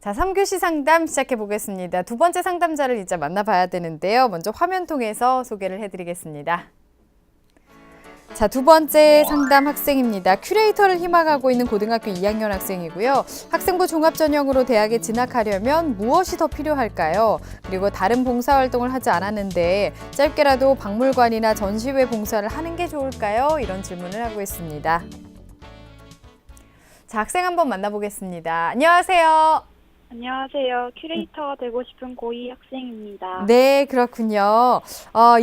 자, 3교시 상담 시작해 보겠습니다. 두 번째 상담자를 이제 만나봐야 되는데요. 먼저 화면 통해서 소개를 해드리겠습니다. 자, 두 번째 상담 학생입니다. 큐레이터를 희망하고 있는 고등학교 2학년 학생이고요. 학생부 종합전형으로 대학에 진학하려면 무엇이 더 필요할까요? 그리고 다른 봉사활동을 하지 않았는데 짧게라도 박물관이나 전시회 봉사를 하는 게 좋을까요? 이런 질문을 하고 있습니다. 자, 학생 한번 만나보겠습니다. 안녕하세요. 안녕하세요. 큐레이터가 되고 싶은 고2 학생입니다. 네, 그렇군요.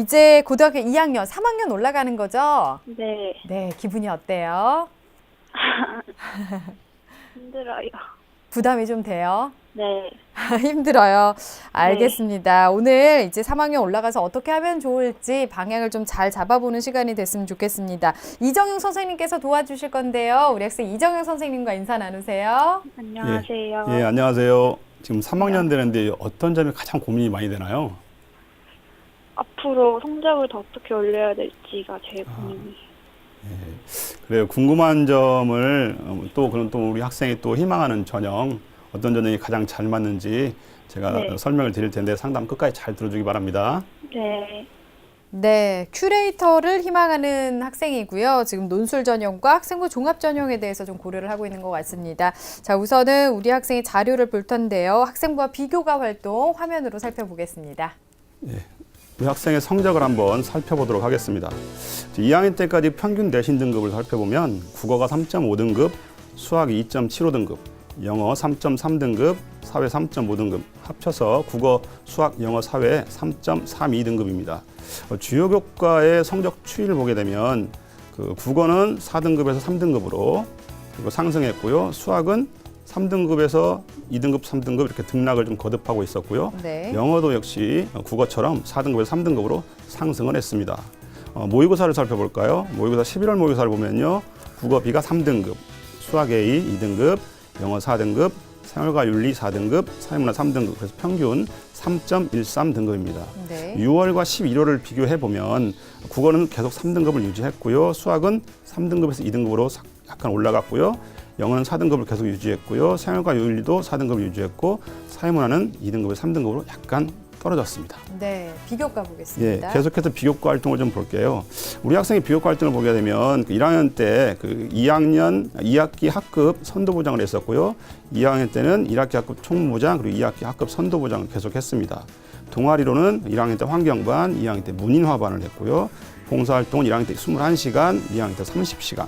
이제 고등학교 2학년, 3학년 올라가는 거죠? 네. 네, 기분이 어때요? 힘들어요. 부담이 좀 돼요? 네. 힘들어요. 알겠습니다. 오늘 이제 3학년 올라가서 어떻게 하면 좋을지 방향을 좀 잘 잡아보는 시간이 됐으면 좋겠습니다. 이정영 선생님께서 도와주실 건데요. 우리 학생 이정영 선생님과 인사 나누세요. 안녕하세요. 예, 안녕하세요. 지금 3학년 되는데 어떤 점이 가장 고민이 많이 되나요? 앞으로 성적을 더 어떻게 올려야 될지가 제일 고민이에요. 그래요. 궁금한 점을 그럼 또 우리 학생이 또 희망하는 전형, 어떤 전형이 가장 잘 맞는지 제가 네. 설명을 드릴 텐데 상담 끝까지 잘 들어주기 바랍니다. 네. 네, 큐레이터를 희망하는 학생이고요. 지금 논술 전형과 학생부 종합 전형에 대해서 좀 고려를 하고 있는 것 같습니다. 자, 우선은 우리 학생이 자료를 볼 텐데요. 학생부와 비교가 활동 화면으로 살펴보겠습니다. 우리 학생의 성적을 한번 살펴보도록 하겠습니다. 2학년 때까지 평균 내신 등급을 살펴보면 국어가 3.5등급, 수학 2.75등급, 영어 3.3등급, 사회 3.5등급, 합쳐서 국어, 수학, 영어, 사회 3.32등급입니다. 주요 교과의 성적 추이를 보게 되면 국어는 4등급에서 3등급으로 그리고 상승했고요. 수학은 3등급에서 2등급, 3등급 이렇게 등락을 좀 거듭하고 있었고요. 네. 영어도 역시 국어처럼 4등급에서 3등급으로 상승을 했습니다. 모의고사를 살펴볼까요? 모의고사 11월 모의고사를 보면요. 국어 B가 3등급, 수학 A 2등급, 영어 4등급, 생활과 윤리 4등급, 사회문화 3등급, 그래서 평균 3.13등급입니다. 네. 6월과 11월을 비교해 보면 국어는 계속 3등급을 유지했고요. 수학은 3등급에서 2등급으로 약간 올라갔고요. 영어는 4등급을 계속 유지했고요. 생활과 윤리도 4등급을 유지했고 사회문화는 2등급에서 3등급으로 약간 떨어졌습니다. 네, 비교과 보겠습니다. 계속해서 비교과 활동을 좀 볼게요. 우리 학생이 비교과 활동을 보게 되면 1학년 때 2학년 2학기 학급 선도부장을 했었고요. 2학년 때는 1학기 학급 총무부장 그리고 2학기 학급 선도부장을 계속했습니다. 동아리로는 1학년 때 환경반, 2학년 때 문인화반을 했고요. 봉사활동은 1학년 때 21시간, 2학년 때 30시간.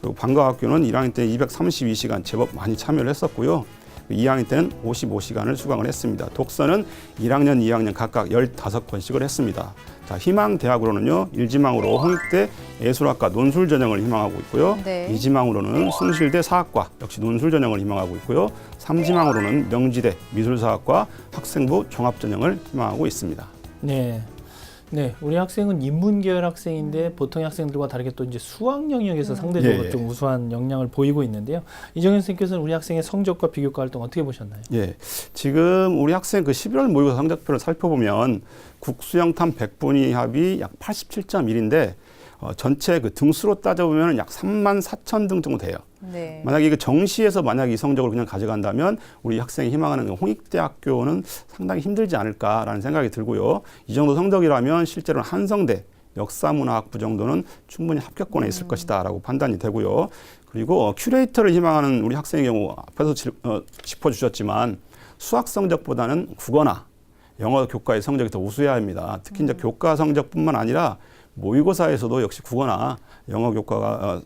그리고 방과학교는 1학년 때 232시간 제법 많이 참여를 했었고요. 2학년 때는 55시간을 수강을 했습니다. 독서는 1학년, 2학년 각각 15권씩을 했습니다. 자, 희망대학으로는요, 1지망으로 홍익대 예술학과 논술 전형을 희망하고 있고요. 네. 2지망으로는 숭실대 사학과 역시 논술 전형을 희망하고 있고요. 3지망으로는 명지대 미술사학과 학생부 종합 전형을 희망하고 있습니다. 네. 네, 우리 학생은 인문계열 학생인데 보통의 학생들과 다르게 또 이제 수학 영역에서 상대적으로 예. 좀 우수한 역량을 보이고 있는데요. 이정현 선생님께서는 우리 학생의 성적과 비교과 활동 어떻게 보셨나요? 예, 지금 우리 학생 11월 모의고사 성적표를 살펴보면 국수영탐 100분위 합이 약 87.1인데 전체 등수로 따져보면 약 34,000등 정도 돼요. 네. 만약에 이거 정시에서 만약 이 성적을 그냥 가져간다면 우리 학생이 희망하는 홍익대학교는 상당히 힘들지 않을까라는 생각이 들고요. 이 정도 성적이라면 실제로는 한성대 역사문화학부 정도는 충분히 합격권에 있을 것이다라고 판단이 되고요. 그리고 큐레이터를 희망하는 우리 학생의 경우 앞에서 짚어주셨지만 수학 성적보다는 국어나 영어 교과의 성적이 더 우수해야 합니다. 특히 이제 교과 성적뿐만 아니라 모의고사에서도 역시 국어나 영어 교과가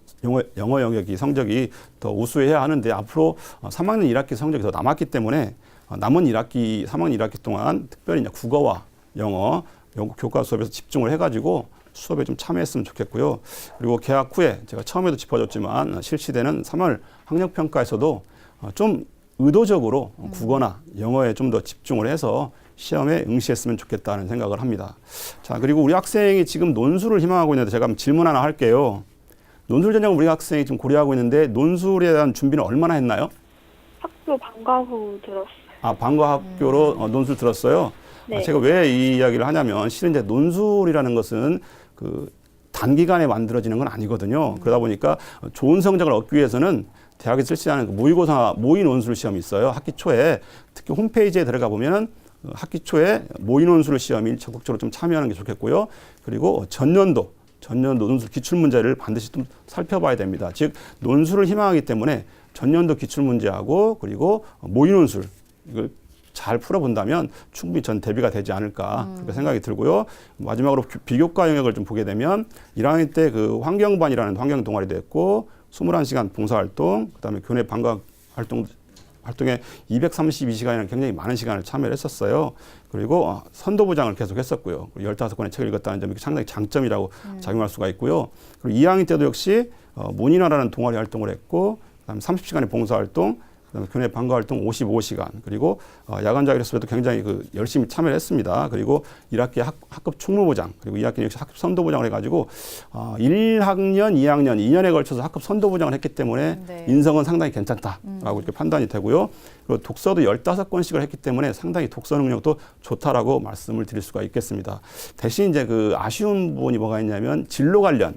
영어 영역이 성적이 더 우수해야 하는데 앞으로 3학년 1학기 성적이 더 남았기 때문에 남은 3학년 1학기 동안 특별히 이제 국어와 영어 교과 수업에서 집중을 해가지고 수업에 좀 참여했으면 좋겠고요. 그리고 개학 후에 제가 처음에도 짚어줬지만 실시되는 3월 학력평가에서도 좀 의도적으로 국어나 영어에 좀 더 집중을 해서 시험에 응시했으면 좋겠다는 생각을 합니다. 자, 그리고 우리 학생이 지금 논술을 희망하고 있는데 제가 질문 하나 할게요. 논술 전형 우리 학생이 지금 고려하고 있는데 논술에 대한 준비는 얼마나 했나요? 학교 방과 후 들었어요. 아, 방과학교로 논술 들었어요? 네. 제가 왜 이 이야기를 하냐면 실은 이제 논술이라는 것은 단기간에 만들어지는 건 아니거든요. 그러다 보니까 좋은 성적을 얻기 위해서는 대학에서 실시하는 그 모의고사 모의 논술 시험이 있어요. 학기 초에 특히 홈페이지에 들어가 보면은 학기 초에 모의 논술 시험이 적극적으로 좀 참여하는 게 좋겠고요. 그리고 전년도 논술 기출 문제를 반드시 좀 살펴봐야 됩니다. 즉 논술을 희망하기 때문에 전년도 기출 문제하고 그리고 모의 논술 이걸 잘 풀어본다면 충분히 전 대비가 되지 않을까 그렇게 생각이 들고요. 마지막으로 비교과 영역을 좀 보게 되면 1학년 때 그 환경반이라는 환경 동아리도 했고 21시간 봉사활동, 그다음에 교내 방과학 활동에 232시간이라는 굉장히 많은 시간을 참여를 했었어요. 그리고 선도부장을 계속 했었고요. 15권의 책을 읽었다는 점이 상당히 장점이라고 작용할 수가 있고요. 그리고 2학년 때도 역시 모니나라는 동아리 활동을 했고 그다음에 30시간의 봉사활동, 그다음에 교내 방과활동 55시간, 그리고 야간 자율학습에도 굉장히 열심히 참여를 했습니다. 그리고 1학기 학급 충무부장, 그리고 2학기 역시 학급 선도부장을 해가지고 1학년, 2학년, 2년에 걸쳐서 학급 선도부장을 했기 때문에 네. 인성은 상당히 괜찮다라고 이렇게 판단이 되고요. 그리고 독서도 15권씩을 했기 때문에 상당히 독서 능력도 좋다라고 말씀을 드릴 수가 있겠습니다. 대신 이제 그 아쉬운 부분이 뭐가 있냐면 진로 관련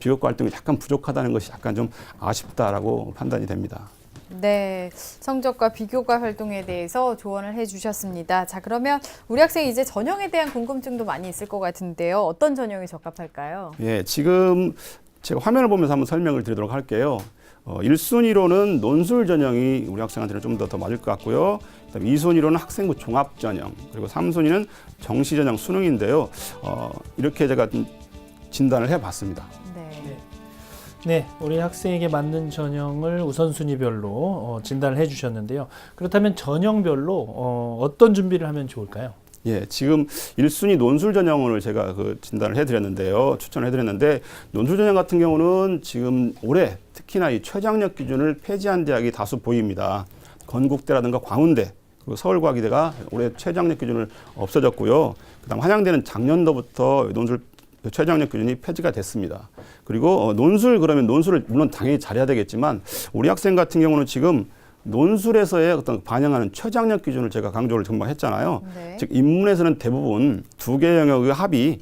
비교과 활동이 약간 부족하다는 것이 약간 좀 아쉽다라고 판단이 됩니다. 네, 성적과 비교과 활동에 대해서 조언을 해주셨습니다. 자, 그러면 우리 학생 이제 전형에 대한 궁금증도 많이 있을 것 같은데요. 어떤 전형이 적합할까요? 예, 지금 제가 화면을 보면서 한번 설명을 드리도록 할게요. 1순위로는 논술 전형이 우리 학생한테는 좀 더 맞을 것 같고요. 그다음에 2순위로는 학생부 종합 전형, 그리고 3순위는 정시 전형 수능인데요. 이렇게 제가 진단을 해봤습니다. 네, 우리 학생에게 맞는 전형을 우선순위별로 진단을 해주셨는데요. 그렇다면 전형별로 어떤 준비를 하면 좋을까요? 예, 지금 1순위 논술 전형을 제가 진단을 해드렸는데요. 추천을 해드렸는데 논술 전형 같은 경우는 지금 올해 특히나 이 최저학력 기준을 폐지한 대학이 다수 보입니다. 건국대라든가 광운대, 그리고 서울과기대가 올해 최저학력 기준을 없어졌고요. 그다음 한양대는 작년도부터 논술 최저학력 기준이 폐지가 됐습니다. 그리고 그러면 논술을 물론 당연히 잘해야 되겠지만 우리 학생 같은 경우는 지금 논술에서의 어떤 반영하는 최저학력 기준을 제가 강조를 금방 했잖아요. 네. 즉 인문에서는 대부분 2개 영역의 합이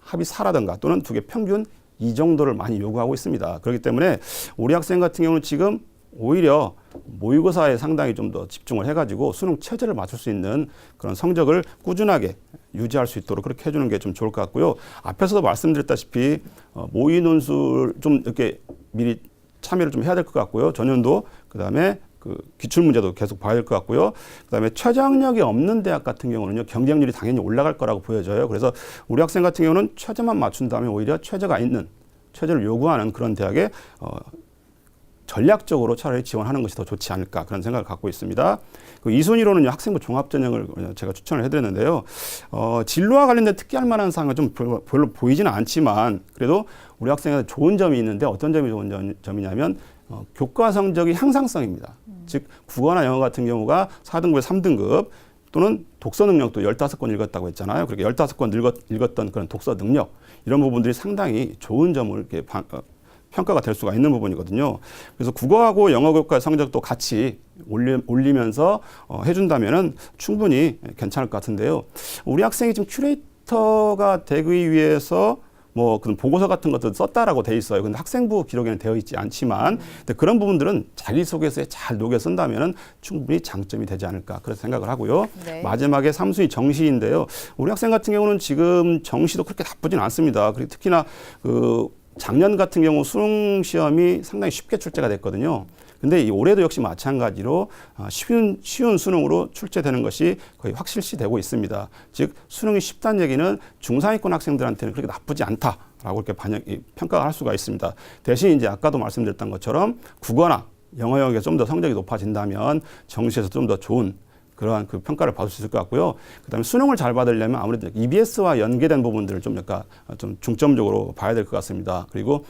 4라든가 또는 2개 평균 이 정도를 많이 요구하고 있습니다. 그렇기 때문에 우리 학생 같은 경우는 지금 오히려 모의고사에 상당히 좀 더 집중을 해가지고 수능 최저를 맞출 수 있는 그런 성적을 꾸준하게 유지할 수 있도록 그렇게 해주는 게 좀 좋을 것 같고요. 앞에서도 말씀드렸다시피 모의 논술 좀 이렇게 미리 참여를 좀 해야 될 것 같고요. 전년도 그다음에 기출 문제도 계속 봐야 될 것 같고요. 그다음에 최저학력이 없는 대학 같은 경우는요, 경쟁률이 당연히 올라갈 거라고 보여져요. 그래서 우리 학생 같은 경우는 최저만 맞춘다면 오히려 최저를 요구하는 그런 대학에 전략적으로 차라리 지원하는 것이 더 좋지 않을까 그런 생각을 갖고 있습니다. 2순위로는 학생부 종합전형을 제가 추천을 해드렸는데요. 진로와 관련된 특기할 만한 사항은 좀 별로 보이지는 않지만 그래도 우리 학생한테 좋은 점이 있는데 어떤 점이 좋은 점이냐면 교과 성적이 향상성입니다. 즉 국어나 영어 같은 경우가 4등급에 3등급 또는 독서 능력도 15권 읽었다고 했잖아요. 그렇게 15권 읽었던 그런 독서 능력 이런 부분들이 상당히 좋은 점을 이렇게 평가가 될 수가 있는 부분이거든요. 그래서 국어하고 영어 교과 성적도 같이 올리면서 해준다면은 충분히 괜찮을 것 같은데요. 우리 학생이 지금 큐레이터가 되기 위해서 그런 보고서 같은 것도 썼다라고 돼 있어요. 근데 학생부 기록에는 되어 있지 않지만 근데 그런 부분들은 자기소개서에 잘 녹여 쓴다면은 충분히 장점이 되지 않을까 그런 생각을 하고요. 네. 마지막에 3순위 정시인데요. 우리 학생 같은 경우는 지금 정시도 그렇게 나쁘진 않습니다. 그리고 특히나 작년 같은 경우 수능 시험이 상당히 쉽게 출제가 됐거든요. 근데 올해도 역시 마찬가지로 쉬운 수능으로 출제되는 것이 거의 확실시되고 있습니다. 즉 수능이 쉽다는 얘기는 중상위권 학생들한테는 그렇게 나쁘지 않다라고 이렇게 평가를 할 수가 있습니다. 대신 이제 아까도 말씀드렸던 것처럼 국어나 영어 영역에 좀 더 성적이 높아진다면 정시에서 좀 더 좋은 그러한 평가를 받을 수 있을 것 같고요. 그다음에 수능을 잘 받으려면 아무래도 EBS와 연계된 부분들을 좀 중점적으로 봐야 될 것 같습니다. 그리고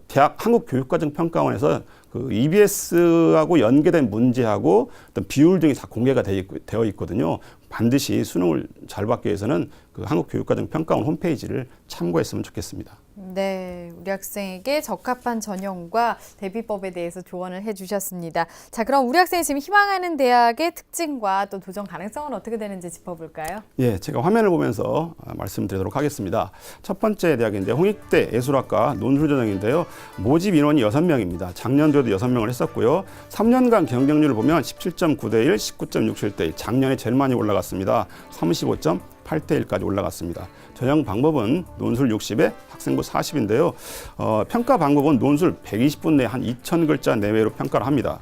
대학 한국교육과정평가원에서 EBS하고 연계된 문제하고 어떤 비율 등이 다 공개가 되어 있거든요. 반드시 수능을 잘 받기 위해서는 한국교육과정평가원 홈페이지를 참고했으면 좋겠습니다. 네, 우리 학생에게 적합한 전형과 대비법에 대해서 조언을 해주셨습니다. 자, 그럼 우리 학생이 지금 희망하는 대학의 특징과 또 도전 가능성은 어떻게 되는지 짚어볼까요? 예, 제가 화면을 보면서 말씀드리도록 하겠습니다. 첫 번째 대학인데 홍익대 예술학과 논술 전형인데요. 모집 인원이 6명입니다. 작년도에도 6명을 했었고요. 3년간 경쟁률을 보면 17.9대 1, 19.67대 1, 작년에 제일 많이 올라갔습니다. 35.8대 1까지 올라갔습니다. 전형 방법은 논술 60에 학생부 40인데요. 평가 방법은 논술 120분 내에 한 2,000글자 내외로 평가를 합니다.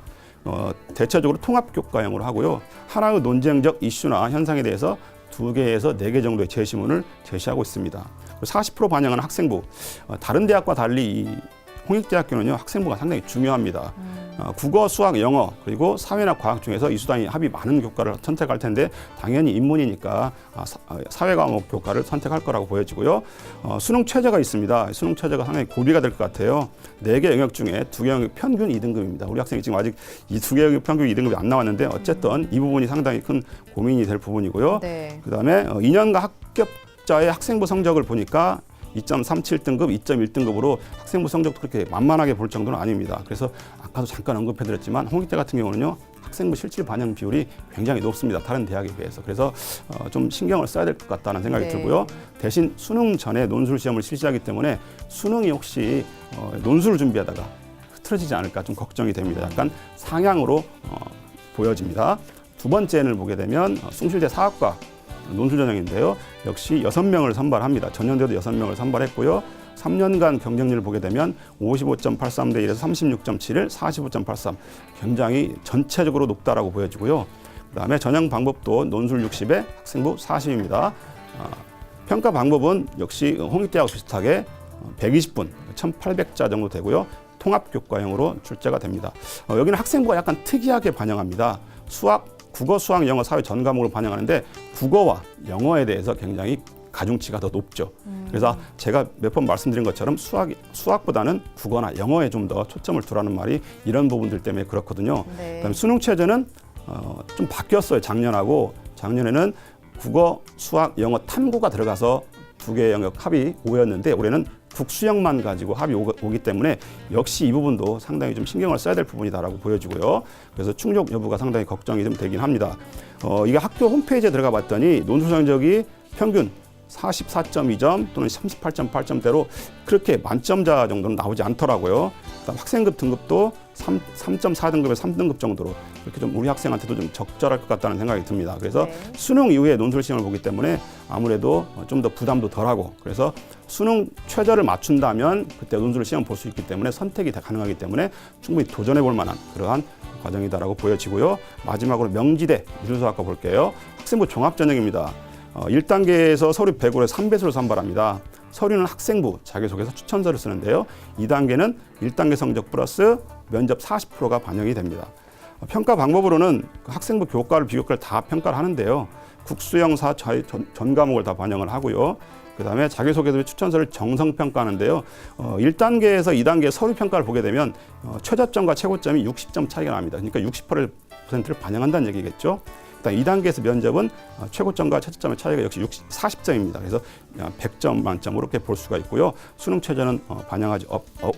대체적으로 통합교과형으로 하고요. 하나의 논쟁적 이슈나 현상에 대해서 2개에서 4개 정도의 제시문을 제시하고 있습니다. 40% 반영하는 학생부. 다른 대학과 달리 이 홍익대학교는요, 학생부가 상당히 중요합니다. 국어, 수학, 영어, 그리고 사회나 과학 중에서 이수단위 합이 많은 교과를 선택할 텐데 당연히 인문이니까 사회과목 교과를 선택할 거라고 보여지고요. 수능 최저가 있습니다. 수능 최저가 상당히 고비가 될 것 같아요. 4개 영역 중에 2개 영역 평균 2등급입니다. 우리 학생이 지금 아직 이 2개 영역 평균 2등급이 안 나왔는데 어쨌든 이 부분이 상당히 큰 고민이 될 부분이고요. 네. 그다음에 2년간 합격자의 학생부 성적을 보니까 2.37등급, 2.1등급으로 학생부 성적도 그렇게 만만하게 볼 정도는 아닙니다. 그래서 아까도 잠깐 언급해드렸지만 홍익대 같은 경우는요, 학생부 실질 반영 비율이 굉장히 높습니다. 다른 대학에 비해서. 그래서 좀 신경을 써야 될 것 같다는 생각이 네. 들고요. 대신 수능 전에 논술 시험을 실시하기 때문에 수능이 혹시 논술을 준비하다가 흐트러지지 않을까 좀 걱정이 됩니다. 약간 상향으로 보여집니다. 두 번째를 보게 되면 숭실대 사학과 논술 전형인데요. 역시 6명을 선발합니다. 전년도에도 6명을 선발했고요. 3년간 경쟁률을 보게 되면 55.83대 1에서 36.71, 45.83 굉장히 전체적으로 높다라고 보여지고요. 그다음에 전형 방법도 논술 60에 학생부 40입니다. 평가 방법은 역시 홍익대하고 비슷하게 120분, 1,800자 정도 되고요. 통합교과형으로 출제가 됩니다. 여기는 학생부가 약간 특이하게 반영합니다. 국어, 수학, 영어, 사회 전 과목을 반영하는데 국어와 영어에 대해서 굉장히 가중치가 더 높죠. 그래서 제가 몇 번 말씀드린 것처럼 수학보다는 국어나 영어에 좀 더 초점을 두라는 말이 이런 부분들 때문에 그렇거든요. 네. 그다음에 수능 체제는 좀 바뀌었어요. 작년에는 국어, 수학, 영어, 탐구가 들어가서 2개 영역 합이 5였는데 올해는 국수형만 가지고 합이 오기 때문에 역시 이 부분도 상당히 좀 신경을 써야 될 부분이다라고 보여지고요. 그래서 충족 여부가 상당히 걱정이 좀 되긴 합니다. 이게 학교 홈페이지에 들어가 봤더니 논술 성적이 평균 44.2점 또는 38.8점대로 그렇게 만점자 정도는 나오지 않더라고요. 그다음 학생급 등급도 3.4등급에 3등급 정도로 이렇게 좀 우리 학생한테도 좀 적절할 것 같다는 생각이 듭니다. 그래서 네. 수능 이후에 논술 시험을 보기 때문에 아무래도 좀 더 부담도 덜하고 그래서 수능 최저를 맞춘다면 그때 논술 시험 볼 수 있기 때문에 선택이 다 가능하기 때문에 충분히 도전해 볼 만한 그러한 과정이다라고 보여지고요. 마지막으로 명지대 미술수학과 볼게요. 학생부 종합전형입니다. 1단계에서 서류 100으로 3배수를 선발합니다. 서류는 학생부, 자기소개서, 추천서를 쓰는데요. 2단계는 1단계 성적 플러스 면접 40%가 반영이 됩니다. 평가 방법으로는 학생부 교과를 비교과를 다 평가를 하는데요. 국수형사 전 과목을 다 반영을 하고요. 그다음에 자기소개서 추천서를 정성평가하는데요. 1단계에서 2단계 서류평가를 보게 되면 최저점과 최고점이 60점 차이가 납니다. 그러니까 60%를 반영한다는 얘기겠죠. 2단계에서 면접은 최고점과 최저점의 차이가 역시 40점입니다. 그래서 100점 만점으로 이렇게 볼 수가 있고요. 수능 최저는 반영하지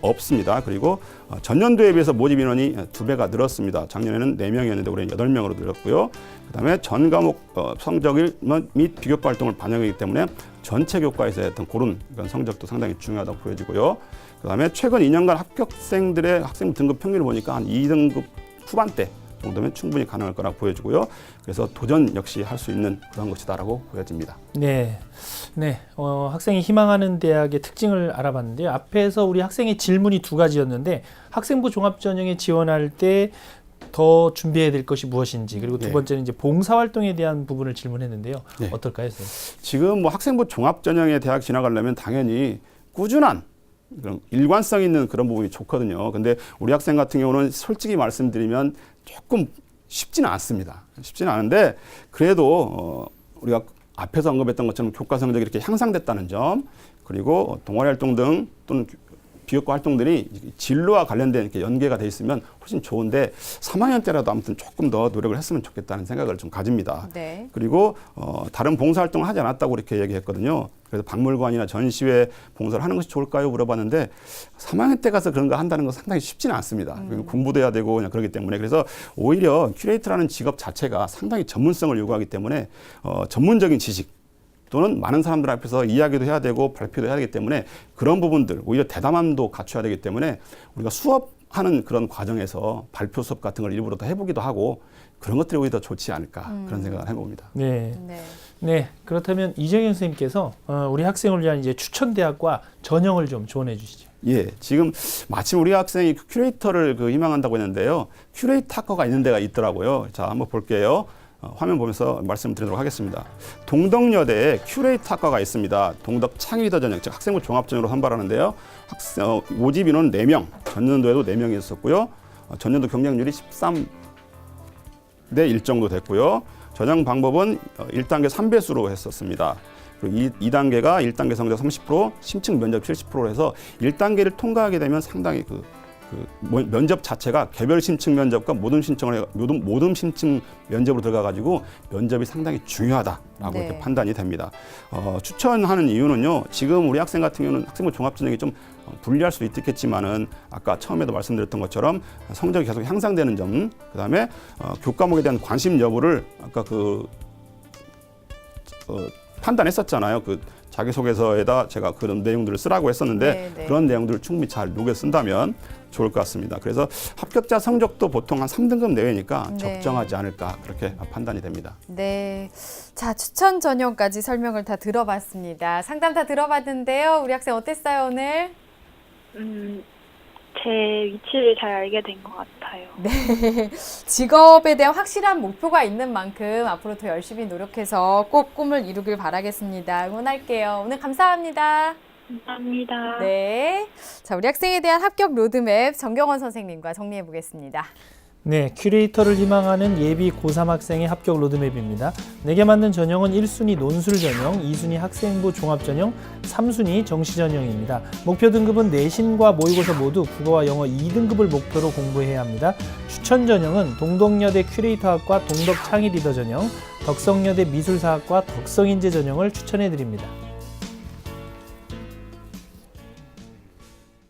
없습니다. 그리고 전년도에 비해서 모집 인원이 2배가 늘었습니다. 작년에는 4명이었는데 올해는 8명으로 늘었고요. 그다음에 전 과목 성적 및 비교과 활동을 반영하기 때문에 전체 교과에서의 어떤 그런 성적도 상당히 중요하다고 보여지고요. 그다음에 최근 2년간 합격생들의 학생부 등급 평균을 보니까 한 2등급 후반대 정도면 충분히 가능할 거라고 보여지고요. 그래서 도전 역시 할 수 있는 그런 것이다라고 보여집니다. 네, 학생이 희망하는 대학의 특징을 알아봤는데요. 앞에서 우리 학생의 질문이 2가지였는데 학생부 종합전형에 지원할 때 더 준비해야 될 것이 무엇인지 그리고 두 번째는 이제 봉사활동에 대한 부분을 질문했는데요. 네. 어떨까요, 선생님? 지금 뭐 학생부 종합전형에 대학 진학하려면 당연히 꾸준한 그런 일관성 있는 그런 부분이 좋거든요. 근데 우리 학생 같은 경우는 솔직히 말씀드리면 조금 쉽지는 않습니다. 쉽지는 않은데 그래도 우리가 앞에서 언급했던 것처럼 교과 성적이 이렇게 향상됐다는 점 그리고 동아리 활동 등 또는 비교과 활동들이 진로와 관련된 이렇게 연계가 돼 있으면 훨씬 좋은데 3학년 때라도 아무튼 조금 더 노력을 했으면 좋겠다는 생각을 좀 가집니다. 네. 그리고 다른 봉사활동을 하지 않았다고 이렇게 얘기했거든요. 그래서 박물관이나 전시회 봉사를 하는 것이 좋을까요? 물어봤는데 3학년 때 가서 그런 거 한다는 건 상당히 쉽지는 않습니다. 공부도 해야 되고 그냥 그렇기 때문에 그래서 오히려 큐레이터라는 직업 자체가 상당히 전문성을 요구하기 때문에 전문적인 지식 또는 많은 사람들 앞에서 이야기도 해야 되고 발표도 해야 되기 때문에 그런 부분들 오히려 대담함도 갖춰야 되기 때문에 우리가 수업하는 그런 과정에서 발표 수업 같은 걸 일부러 더 해보기도 하고 그런 것들이 오히려 더 좋지 않을까 그런 생각을 해봅니다. 네. 네. 네, 그렇다면 이정현 선생님께서 우리 학생을 위한 이제 추천 대학과 전형을 좀 조언해 주시죠. 예, 지금 마침 우리 학생이 큐레이터를 희망한다고 했는데요. 큐레이터 학과가 있는 데가 있더라고요. 자, 한번 볼게요. 화면 보면서 말씀드리도록 하겠습니다. 동덕여대에 큐레이터 학과가 있습니다. 동덕 창의리더 전형, 즉 학생부 종합전형으로 선발하는데요. 모집 인원 4명, 전년도에도 4명이 있었고요. 전년도 경쟁률이 13대 1 정도 됐고요. 전형 방법은 1단계 3배수로 했었습니다. 그리고 2단계가 1단계 성적 30%, 심층 면접 70%로 해서 1단계를 통과하게 되면 상당히 면접 자체가 개별 신청 면접과 모든 신청 면접으로 들어가가지고 면접이 상당히 중요하다라고 네. 이렇게 판단이 됩니다. 추천하는 이유는요. 지금 우리 학생 같은 경우는 학생부 종합전형이 좀 불리할 수도 있겠지만은 아까 처음에도 말씀드렸던 것처럼 성적이 계속 향상되는 점, 그다음에 교과목에 대한 관심 여부를 아까 판단했었잖아요. 자기소개서에다 제가 그런 내용들을 쓰라고 했었는데 네, 네. 그런 내용들을 충분히 잘 녹여 쓴다면 좋을 것 같습니다. 그래서 합격자 성적도 보통 한 3등급 내외니까 네. 적정하지 않을까 그렇게 판단이 됩니다. 네. 자, 추천 전형까지 설명을 다 들어봤습니다. 상담 다 들어봤는데요. 우리 학생 어땠어요, 오늘? 제 위치를 잘 알게 된 것 같아요. 네. 직업에 대한 확실한 목표가 있는 만큼 앞으로 더 열심히 노력해서 꼭 꿈을 이루길 바라겠습니다. 응원할게요. 오늘 감사합니다. 감사합니다. 네. 자, 우리 학생에 대한 합격 로드맵 정경원 선생님과 정리해 보겠습니다. 네, 큐레이터를 희망하는 예비 고3 학생의 합격 로드맵입니다. 내게 맞는 전형은 1순위 논술 전형, 2순위 학생부 종합 전형, 3순위 정시 전형입니다. 목표 등급은 내신과 모의고사 모두 국어와 영어 2등급을 목표로 공부해야 합니다. 추천 전형은 동덕여대 큐레이터학과 동덕 창의 리더 전형, 덕성여대 미술사학과 덕성인재 전형을 추천해 드립니다.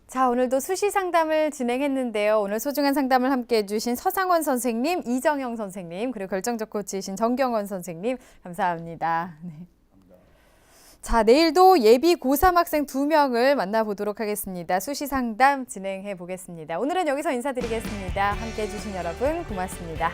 자, 오늘도 수시 상담을 진행했는데요. 오늘 소중한 상담을 함께 해주신 서상원 선생님, 이정영 선생님, 그리고 결정적 코치이신 정경원 선생님, 감사합니다. 네. 자, 내일도 예비 고3 학생 2명을 만나보도록 하겠습니다. 수시 상담 진행해 보겠습니다. 오늘은 여기서 인사드리겠습니다. 함께 해주신 여러분 고맙습니다.